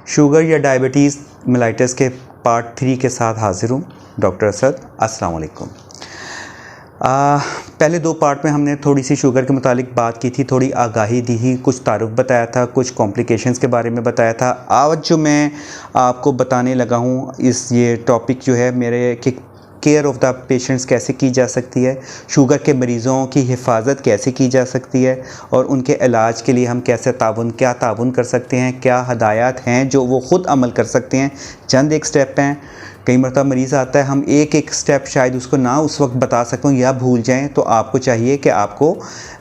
Sugar या diabetes mellitus के part 3 के साथ हाजिर हूँ। डॉक्टर असद, अस्सलाम वालेकुम। पहले 2 पार्ट में हमने थोड़ी सी शुगर के मुतालिक बात की थी, थोड़ी आगाही दी थी, कुछ तारुफ बताया था, कुछ कॉम्प्लिकेशंस के बारे में बताया था। आज जो मैं आपको बताने लगा हूँ ये टॉपिक जो है मेरे कि केयर ऑफ़ द पेशेंट्स कैसे की जा सकती है, शुगर के मरीज़ों की हिफाजत कैसे की जा सकती है और उनके इलाज के लिए हम कैसे ताउन कर सकते हैं, क्या हदायत हैं जो वो ख़ुद अमल कर सकते हैं। चंद एक स्टेप हैं। कई मरतबा मरीज़ आता है, हम एक स्टेप शायद उसको ना उस वक्त बता सकूँ या भूल जाएं, तो आपको चाहिए कि आपको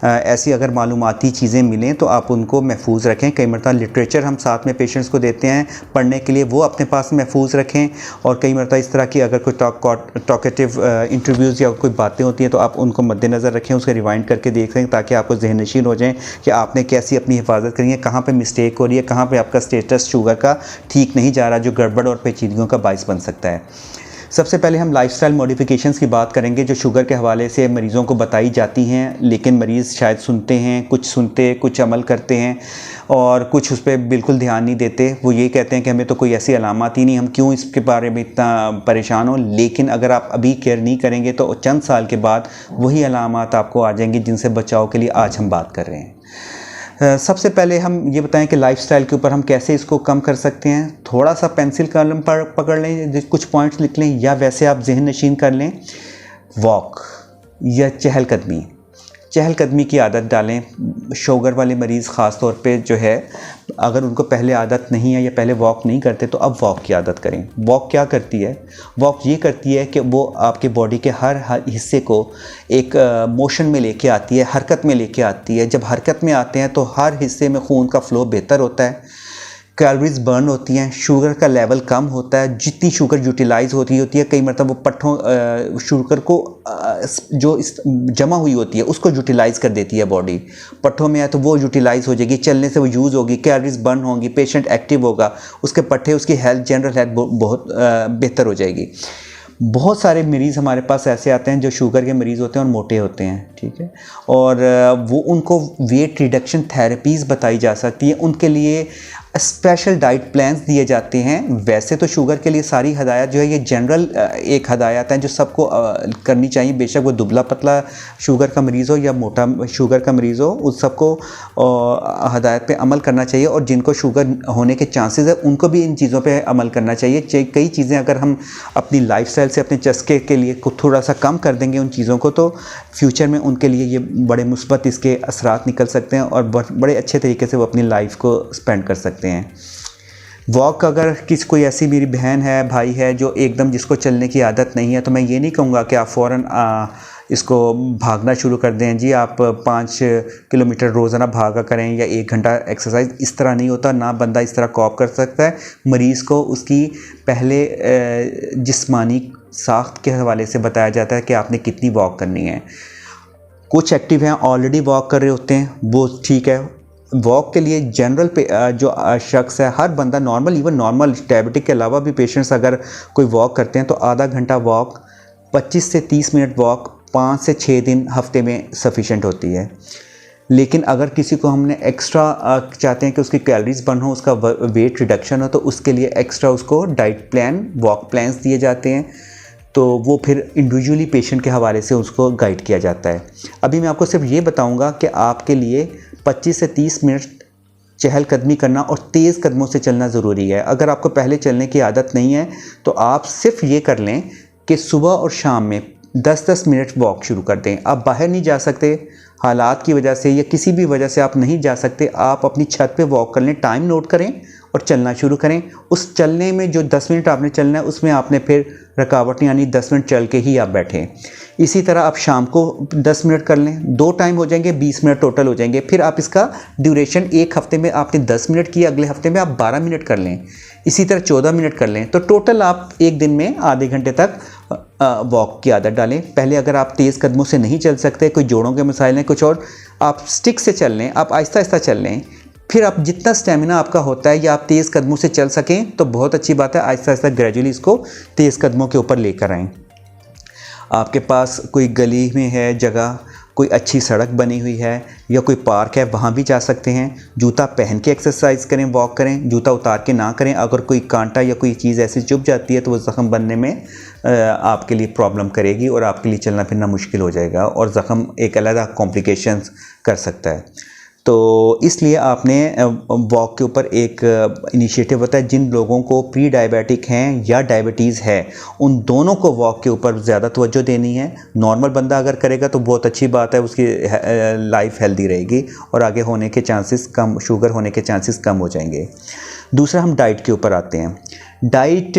ऐसी अगर मालूमाती चीज़ें मिलें तो आप उनको महफूज रखें। कई मरतबा लिटरेचर हम साथ में पेशेंट्स को देते हैं पढ़ने के लिए, वो अपने पास महफूज रखें। और कई मरतबा इस तरह की अगर कोई टॉकेटिव इंटरव्यूज़ या कोई बातें होती हैं तो आप उनको मद्देनज़र रखें, उसको रिवाइंड करके देख लें ताकि आपको ज़हन नशीन हो जाए कि आपने कैसी अपनी हिफाजत करी है, कहाँ पर मिस्टेक हो रही है, कहाँ पर आपका स्टेटस शुगर का ठीक नहीं जा रहा, जो गड़बड़ और पेचीदगियों का बायस बन सकता है। सबसे पहले हम लाइफस्टाइल मॉडिफिकेशंस की बात करेंगे जो शुगर के हवाले से मरीज़ों को बताई जाती हैं, लेकिन मरीज़ शायद कुछ अमल करते हैं और कुछ उस पर बिल्कुल ध्यान नहीं देते। वो ये कहते हैं कि हमें तो कोई ऐसी अलामत ही नहीं, हम क्यों इसके बारे में इतना परेशान हो। लेकिन अगर आप अभी केयर नहीं करेंगे तो चंद साल के बाद वही अलामत आपको आ जाएंगी जिनसे बचाव के लिए आज हम बात कर रहे हैं। सबसे पहले हम ये बताएं कि लाइफस्टाइल के ऊपर हम कैसे इसको कम कर सकते हैं। थोड़ा सा पेंसिल कलम पर पकड़ लें, कुछ पॉइंट्स लिख लें या वैसे आप जहन नशीन कर लें। वॉक या चहलकदमी की आदत डालें। शुगर वाले मरीज़ ख़ास तौर पे जो है, अगर उनको पहले आदत नहीं है या पहले वॉक नहीं करते तो अब वॉक की आदत करें। वॉक क्या करती है? वॉक ये करती है कि वो आपके बॉडी के हर हिस्से को एक मोशन में लेके आती है, हरकत में लेके आती है। जब हरकत में आते हैं तो हर हिस्से में खून का फ़्लो बेहतर होता है, कैलोरीज बर्न होती हैं, शुगर का लेवल कम होता है। जितनी शुगर यूटिलाइज़ होती है, कई मतलब वो पट्ठों शुगर को जो जमा हुई होती है उसको यूटिलाइज़ कर देती है बॉडी। पट्ठों में है तो वो यूटिलाइज़ हो जाएगी, चलने से वो यूज़ होगी, कैलोरीज बर्न होंगी, पेशेंट एक्टिव होगा, उसके पट्ठे, उसकी हेल्थ, जनरल हेल्थ बहुत बेहतर हो जाएगी। बहुत सारे मरीज़ हमारे पास ऐसे आते हैं जो शुगर के मरीज़ होते हैं और मोटे होते हैं, ठीक है, और वो उनको वेट रिडक्शन थेरेपीज़ बताई जा सकती है, उनके लिए स्पेशल डाइट प्लान्स दिए जाते हैं। वैसे तो शुगर के लिए सारी हदायत जो है ये जनरल एक हदायत है जो सबको करनी चाहिए, बेशक वो दुबला पतला शुगर का मरीज़ हो या मोटा शुगर का मरीज़ हो, उस सबको हदायत पे अमल करना चाहिए। और जिनको शुगर होने के चांसेस है उनको भी इन चीज़ों पे अमल करना चाहिए। कई चीज़ें अगर हम अपनी लाइफस्टाइल से अपने चस्के के लिए थोड़ा सा कम कर देंगे उन चीज़ों को, तो फ्यूचर में उनके लिए ये बड़े मुस्बत इसके असरात निकल सकते हैं और बड़े अच्छे तरीके से वो अपनी लाइफ को स्पेंड कर सकते हैं। वॉक, अगर कोई ऐसी मेरी बहन है, भाई है जो एकदम जिसको चलने की आदत नहीं है, तो मैं ये नहीं कहूँगा कि आप फ़ौरन इसको भागना शुरू कर दें। जी आप 5 किलोमीटर रोज़ाना भागा करें या 1 घंटा एक्सरसाइज, इस तरह नहीं होता ना। बंदा इस तरह कॉप कर सकता है। मरीज़ को उसकी पहले जिस्मानी साख्त के हवाले से बताया जाता है कि आपने कितनी वॉक करनी है। कुछ एक्टिव हैं, ऑलरेडी वॉक कर रहे होते हैं, वो ठीक है। वॉक के लिए जनरल पे जो शख्स है, हर बंदा नॉर्मल, इवन नॉर्मल डायबिटिक के अलावा भी पेशेंट्स अगर कोई वॉक करते हैं तो आधा घंटा वॉक, 25 से 30 मिनट वॉक 5 से 6 दिन हफ्ते में सफिशेंट होती है। लेकिन अगर किसी को हमने एक्स्ट्रा चाहते हैं कि उसकी कैलोरीज बर्न हो, उसका वेट रिडक्शन हो, तो उसके लिए एक्स्ट्रा उसको डाइट प्लान, वॉक प्लान्स दिए जाते हैं। तो वो फिर इंडिविजुअली पेशेंट के हवाले से उसको गाइड किया जाता है। अभी मैं आपको सिर्फ ये बताऊंगा कि आपके लिए 25 से 30 मिनट चहलकदमी करना और तेज़ कदमों से चलना ज़रूरी है। अगर आपको पहले चलने की आदत नहीं है तो आप सिर्फ ये कर लें कि सुबह और शाम में 10-10 मिनट वॉक शुरू कर दें। आप बाहर नहीं जा सकते हालात की वजह से या किसी भी वजह से आप नहीं जा सकते, आप अपनी छत पे वॉक कर लें, टाइम नोट करें और चलना शुरू करें। उस चलने में जो 10 मिनट आपने चलना है उसमें आपने फिर रुकावट यानी 10 मिनट चल के ही आप बैठें। इसी तरह आप शाम को 10 मिनट कर लें, 2 टाइम हो जाएंगे, 20 मिनट टोटल हो जाएंगे। फिर आप इसका ड्यूरेशन, एक हफ्ते में आपने 10 मिनट किया, अगले हफ्ते में आप 12 मिनट कर लें, इसी तरह 14 मिनट कर लें। तो टोटल आप एक दिन में आधे घंटे तक वॉक की आदत डालें। पहले अगर आप तेज़ कदमों से नहीं चल सकते, कोई जोड़ों के मसाइल हैं, कुछ और, आप स्टिक से चल लें, आप आहिस्ता आहिस्ता चल लें। फिर आप जितना स्टेमिना आपका होता है या आप तेज़ कदमों से चल सकें तो बहुत अच्छी बात है। आहिस्ता आहिस्ता ग्रेजुअली इसको तेज़ कदमों के ऊपर लेकर आएँ। आपके पास कोई गली में है जगह, कोई अच्छी सड़क बनी हुई है या कोई पार्क है, वहाँ भी जा सकते हैं। जूता पहन के एक्सरसाइज करें, वॉक करें, जूता उतार के ना करें। अगर कोई कांटा या कोई चीज़ ऐसी चुभ जाती है तो वो ज़ख़म बनने में आपके लिए प्रॉब्लम करेगी और आपके लिए चलना फिरना मुश्किल हो जाएगा और ज़ख़म एक अलग कॉम्प्लिकेशंस कर सकता है। तो इसलिए आपने वॉक के ऊपर एक इनिशिएटिव होता है। जिन लोगों को प्री डायबिटिक हैं या डायबिटीज़ है, उन दोनों को वॉक के ऊपर ज़्यादा तवज्जो देनी है। नॉर्मल बंदा अगर करेगा तो बहुत अच्छी बात है, उसकी लाइफ हेल्दी रहेगी और आगे होने के चांसेस कम, शुगर होने के चांसेस कम हो जाएंगे। दूसरा, हम डाइट के ऊपर आते हैं। डाइट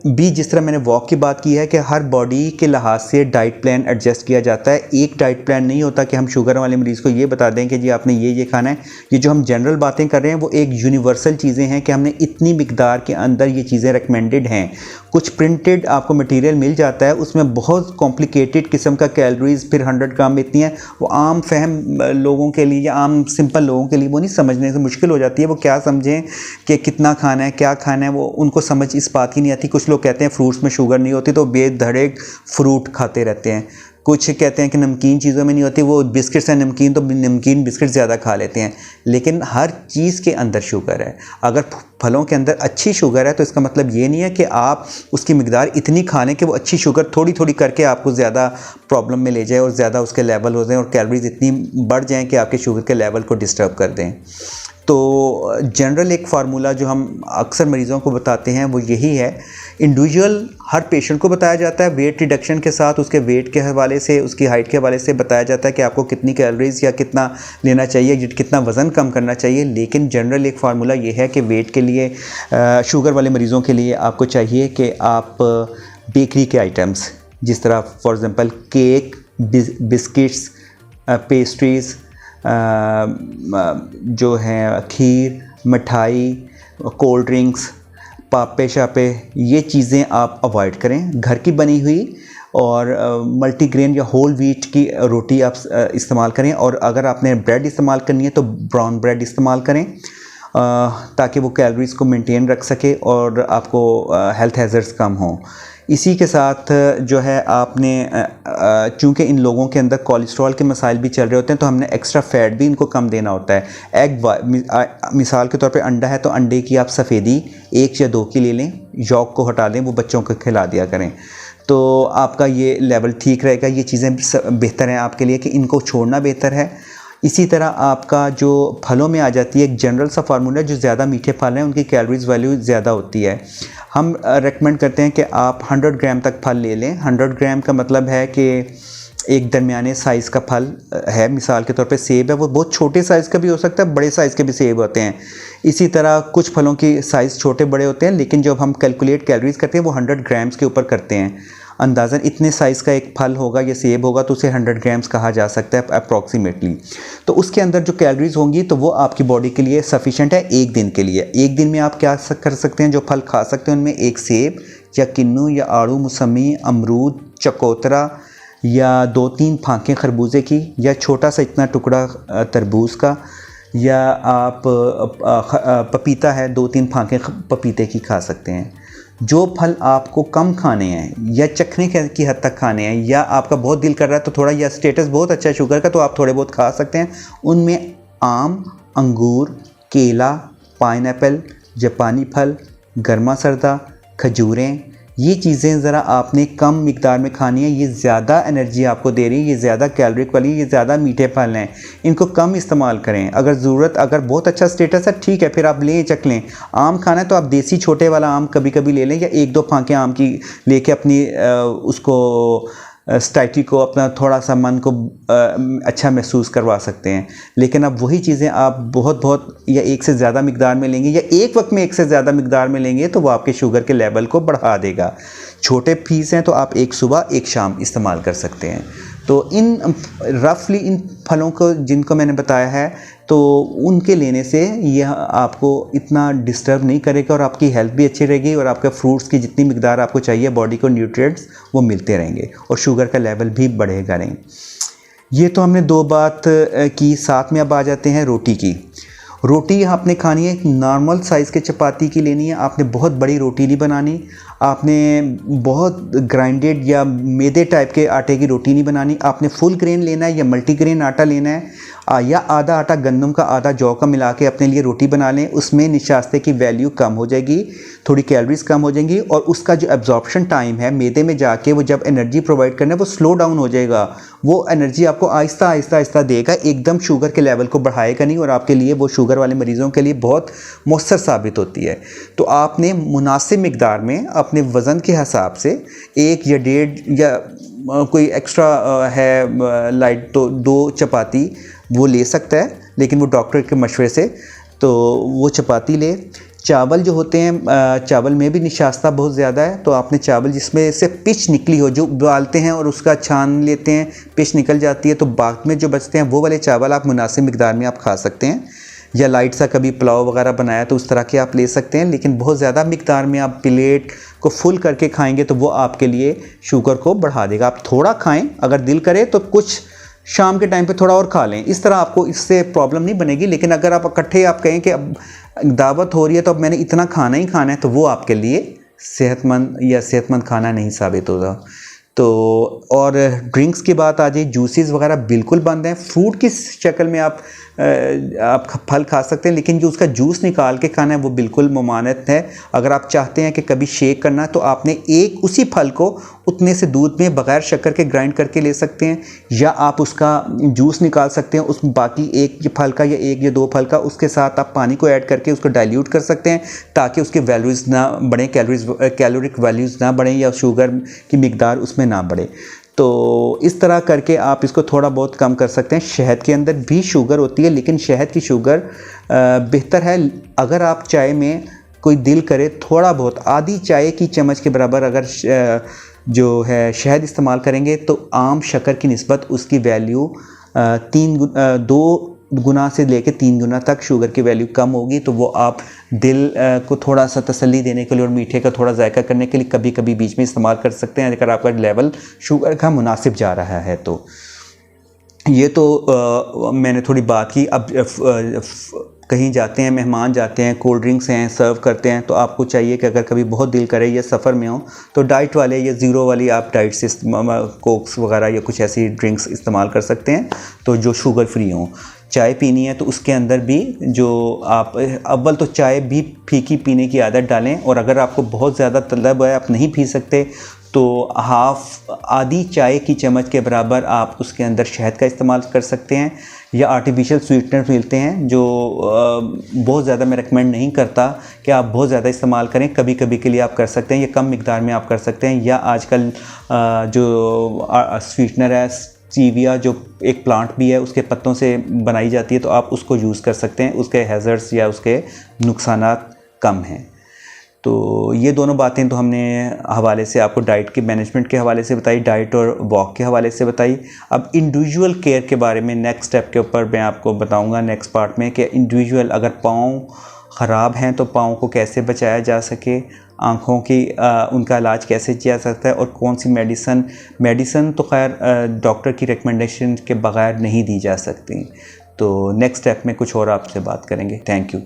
भी जिस तरह मैंने वॉक की बात की है कि हर बॉडी के लिहाज से डाइट प्लान एडजस्ट किया जाता है। एक डाइट प्लान नहीं होता कि हम शुगर वाले मरीज़ को ये बता दें कि जी आपने ये खाना है। ये जो हम जनरल बातें कर रहे हैं वो एक यूनिवर्सल चीज़ें हैं कि हमने इतनी मिकदार के अंदर ये चीज़ें रिकमेंडेड हैं। कुछ प्रिंटेड आपको मटेरियल मिल जाता है, उसमें बहुत कॉम्प्लिकेटेड किस्म का कैलोरीज फिर 100 ग्राम में इतनी है, वो आम फहम लोगों के लिए या आम सिंपल लोगों के लिए वो नहीं समझने से मुश्किल हो जाती है। वो क्या समझें कि कितना खाना है, क्या खाना है, वो उनको समझ इस बात की नहीं आती। कुछ लोग कहते हैं फ्रूट्स में शुगर नहीं होती तो बेधड़क फ्रूट खाते रहते हैं। कुछ कहते हैं कि नमकीन चीज़ों में नहीं होती, वो बिस्किट्स हैं नमकीन तो नमकीन बिस्किट ज़्यादा खा लेते हैं। लेकिन हर चीज़ के अंदर शुगर है। अगर फलों के अंदर अच्छी शुगर है तो इसका मतलब ये नहीं है कि आप उसकी मिकदार इतनी खा लें कि वो अच्छी शुगर थोड़ी थोड़ी करके आपको ज़्यादा प्रॉब्लम में ले जाए और ज़्यादा उसके लेवल हो जाएँ और कैलोरीज इतनी बढ़ जाएँ कि आपके शुगर के लेवल को डिस्टर्ब कर दें। तो जनरल एक फार्मूला जो हम अक्सर मरीज़ों को बताते हैं वो यही है। इंडिविजुअल हर पेशेंट को बताया जाता है, वेट रिडक्शन के साथ उसके वेट के हवाले से, उसकी हाइट के हवाले से बताया जाता है कि आपको कितनी कैलोरीज या कितना लेना चाहिए, कितना वज़न कम करना चाहिए। लेकिन जनरल एक फार्मूला ये है कि वेट के लिए, शुगर वाले मरीज़ों के लिए आपको चाहिए कि आप बेकरी के आइटम्स जिस तरह for example cake, biscuits, pastries, जो है खीर, मिठाई, कोल्ड ड्रिंक्स, पापे शापे, ये चीज़ें आप अवॉइड करें। घर की बनी हुई और मल्टीग्रेन या होल व्हीट की रोटी आप इस्तेमाल करें। और अगर आपने ब्रेड इस्तेमाल करनी है तो ब्राउन ब्रेड इस्तेमाल करें ताकि वो कैलोरीज़ को मेंटेन रख सके और आपको हेल्थ हैज़र्ड्स कम हों। इसी के साथ जो है आपने चूँकि इन लोगों के अंदर कोलेस्ट्रॉल के मसाइल भी चल रहे होते हैं तो हमने एक्स्ट्रा फ़ैट भी इनको कम देना होता है। मिसाल के तौर पे अंडा है तो अंडे की आप सफ़ेदी 1 या 2 की ले लें, यॉक को हटा दें, वो बच्चों को खिला दिया करें तो आपका ये लेवल ठीक रहेगा। ये चीज़ें बेहतर हैं आपके लिए कि इनको छोड़ना बेहतर है। इसी तरह आपका जो फलों में आ जाती है एक जनरल सा फार्मूला, जो ज़्यादा मीठे फल हैं उनकी कैलोरीज वैल्यू ज़्यादा होती है। हम रेकमेंड करते हैं कि आप 100 ग्राम तक फल ले लें। 100 ग्राम का मतलब है कि एक दरमियाने साइज़ का फल है। मिसाल के तौर पे सेब है, वो बहुत छोटे साइज़ का भी हो सकता है, बड़े साइज़ के भी सेब होते हैं। इसी तरह कुछ फलों की साइज़ छोटे बड़े होते हैं, लेकिन जब हम कैलकुलेट कैलोरीज करते हैं वो 100 ग्राम्स के ऊपर करते हैं। अंदाज़न इतने साइज़ का एक फल होगा या सेब होगा तो उसे 100 ग्राम्स कहा जा सकता है अप्रॉक्सीमेटली। तो उसके अंदर जो कैलोरीज होंगी तो वो आपकी बॉडी के लिए सफिशेंट है एक दिन के लिए। एक दिन में आप क्या कर सकते हैं, जो फल खा सकते हैं उनमें एक सेब या किन्नू या आड़ू, मौसमी, अमरूद, चकोतरा या 2-3 फांकें खरबूजे की या छोटा सा इतना टुकड़ा तरबूज का, या आप पपीता है 2-3 फांकें पपीते की खा सकते हैं। जो फल आपको कम खाने हैं या चखने की हद तक खाने हैं या आपका बहुत दिल कर रहा है तो थोड़ा, या स्टेटस बहुत अच्छा है शुगर का तो आप थोड़े बहुत खा सकते हैं, उनमें आम, अंगूर, केला, पाइनएप्पल, जापानी फल, गर्मा सर्दा, खजूरें, ये चीज़ें ज़रा आपने कम मिकदार में खानी है। ये ज़्यादा एनर्जी आपको दे रही है, ये ज़्यादा कैलोरिक वाली, ये ज़्यादा मीठे फल हैं, इनको कम इस्तेमाल करें। अगर बहुत अच्छा स्टेटस है ठीक है, फिर आप ले चख लें। आम खाना है तो आप देसी छोटे वाला आम कभी कभी ले लें या 1-2 फांकें आम की लेके अपनी उसको स्टाइटी को, अपना थोड़ा सा मन को अच्छा महसूस करवा सकते हैं। लेकिन अब वही चीज़ें आप बहुत या एक से ज़्यादा मिकदार में लेंगे या एक वक्त में एक से ज़्यादा मिकदार में लेंगे तो वो आपके शुगर के लेवल को बढ़ा देगा। छोटे पीस हैं तो आप एक सुबह एक शाम इस्तेमाल कर सकते हैं। तो इन रफली इन फलों को जिनको मैंने बताया है तो उनके लेने से यह आपको इतना डिस्टर्ब नहीं करेगा और आपकी हेल्थ भी अच्छी रहेगी और आपके फ्रूट्स की जितनी मिकदार आपको चाहिए बॉडी को न्यूट्रिएंट्स वो मिलते रहेंगे और शुगर का लेवल भी बढ़ेगा नहीं। ये तो हमने 2 बात की। साथ में अब आ जाते हैं रोटी की। रोटी आपने खानी है नॉर्मल साइज़ के चपाती की लेनी है, आपने बहुत बड़ी रोटी नहीं बनानी, आपने बहुत ग्राइंडेड या मैदे टाइप के आटे की रोटी नहीं बनानी, आपने फुल ग्रेन लेना है या मल्टीग्रेन आटा लेना है या आधा आटा गंदम का आधा जौ का मिला के अपने लिए रोटी बना लें। उसमें निशास्ते की वैल्यू कम हो जाएगी, थोड़ी कैलोरीज कम हो जाएंगी और उसका जो एब्जॉर्प्शन टाइम है मैदे में जाके वो जब एनर्जी प्रोवाइड करना है वो स्लो डाउन हो जाएगा। वो एनर्जी आपको आहिस्ता आहिस्ता आहिस्ता देगा, एकदम शुगर के लेवल को बढ़ाएगा नहीं और आपके लिए वो शुगर वाले मरीज़ों के लिए बहुत मौसर साबित होती है। तो आपने मुनासिब मिकदार में अपने वज़न के हिसाब से 1 या 1.5 या कोई एक्स्ट्रा है लाइट तो 2 चपाती वो ले सकता है, लेकिन वो डॉक्टर के मशवरे से। तो वो चपाती ले। चावल जो होते हैं, चावल में भी निशास्ता बहुत ज़्यादा है, तो आपने चावल जिसमें से पिच निकली हो, जो उबालते हैं और उसका छान लेते हैं, पिच निकल जाती है, तो बाद में जो बचते हैं वो वाले चावल आप मुनासिब मिकदार में आप खा सकते हैं। या लाइट सा कभी पुलाव वगैरह बनाया तो उस तरह के आप ले सकते हैं, लेकिन बहुत ज़्यादा मिकदार में आप प्लेट को फुल करके खाएंगे तो वो आपके लिए शुगर को बढ़ा देगा। आप थोड़ा खाएं, अगर दिल करे तो कुछ शाम के टाइम पे थोड़ा और खा लें, इस तरह आपको इससे प्रॉब्लम नहीं बनेगी। लेकिन अगर आप इकट्ठे आप कहें कि अब दावत हो रही है तो अब मैंने इतना खाना ही खाना है, तो वो आपके लिए सेहतमंद खाना नहीं साबित होगा। तो और ड्रिंक्स की बात आ जाए, जूसेस वगैरह बिल्कुल बंद हैं। फ्रूट की शक्ल में आप फल खा सकते हैं, लेकिन जो उसका जूस निकाल के खाना है वो बिल्कुल ममानत है। अगर आप चाहते हैं कि कभी शेक करना तो आपने एक उसी फल को उतने से दूध में बग़ैर शक्कर के ग्राइंड करके ले सकते हैं, या आप उसका जूस निकाल सकते हैं, उस बाकी एक फल का या 1 या 2 फल का उसके साथ आप पानी को ऐड करके उसको डाइल्यूट कर सकते हैं, ताकि उसकी वैल्यूज़ ना बढ़ें, कैलोरिक वैल्यूज़ ना बढ़ें या शुगर की मिकदार उसमें ना बढ़े। तो इस तरह करके आप इसको थोड़ा बहुत कम कर सकते हैं। शहद के अंदर भी शुगर होती है, लेकिन शहद की शुगर बेहतर है। अगर आप चाय में कोई दिल करे थोड़ा बहुत, आधी चाय की चम्मच के बराबर अगर जो है शहद इस्तेमाल करेंगे तो आम शक्कर की निस्बत उसकी वैल्यू 2 गुना से लेके 3 गुना तक शुगर की वैल्यू कम होगी। तो वो आप दिल को थोड़ा सा तसल्ली देने के लिए और मीठे का थोड़ा जायका करने के लिए कभी कभी बीच में इस्तेमाल कर सकते हैं, अगर आपका लेवल शुगर का मुनासिब जा रहा है। तो ये तो मैंने थोड़ी बात की। अब कहीं जाते हैं, मेहमान जाते हैं, कोल्ड ड्रिंक्स हैं सर्व करते हैं, तो आपको चाहिए कि अगर कभी बहुत दिल करे या सफ़र में हो तो डाइट वाले या ज़ीरो वाली आप डाइट से कोक्स वगैरह या कुछ ऐसी ड्रिंक्स इस्तेमाल कर सकते हैं, तो जो शुगर फ्री हों। चाय पीनी है तो उसके अंदर भी जो आप अव्वल तो चाय भी फीकी पीने की आदत डालें, और अगर आपको बहुत ज़्यादा तलब है, आप नहीं पी सकते, तो आधी चाय की चम्मच के बराबर आप उसके अंदर शहद का इस्तेमाल कर सकते हैं, या आर्टिफिशियल स्वीटनर मिलते हैं जो बहुत ज़्यादा मैं रेकमेंड नहीं करता कि आप बहुत ज़्यादा इस्तेमाल करें। कभी कभी के लिए आप कर सकते हैं, या कम मिकदार में आप कर सकते हैं। या आजकल जो स्वीटनर है स्टीविया, जो एक प्लांट भी है, उसके पत्तों से बनाई जाती है, तो आप उसको यूज़ कर सकते हैं। उसके हैज़र्ड्स या उसके नुकसानात कम हैं। तो ये दोनों बातें तो हमने हवाले से आपको डाइट के मैनेजमेंट के हवाले से बताई, डाइट और वॉक के हवाले से बताई। अब इंडिविजुअल केयर के बारे में नेक्स्ट स्टेप के ऊपर मैं आपको बताऊंगा नेक्स्ट पार्ट में, कि इंडिविजुअल अगर पाँव ख़राब हैं तो पाँव को कैसे बचाया जा सके, आँखों की उनका इलाज कैसे किया जा सकता है, और कौन सी मेडिसन तो खैर डॉक्टर की रिकमेंडेशन के बगैर नहीं दी जा सकती। तो नेक्स्ट स्टेप में कुछ और आपसे बात करेंगे। Thank you.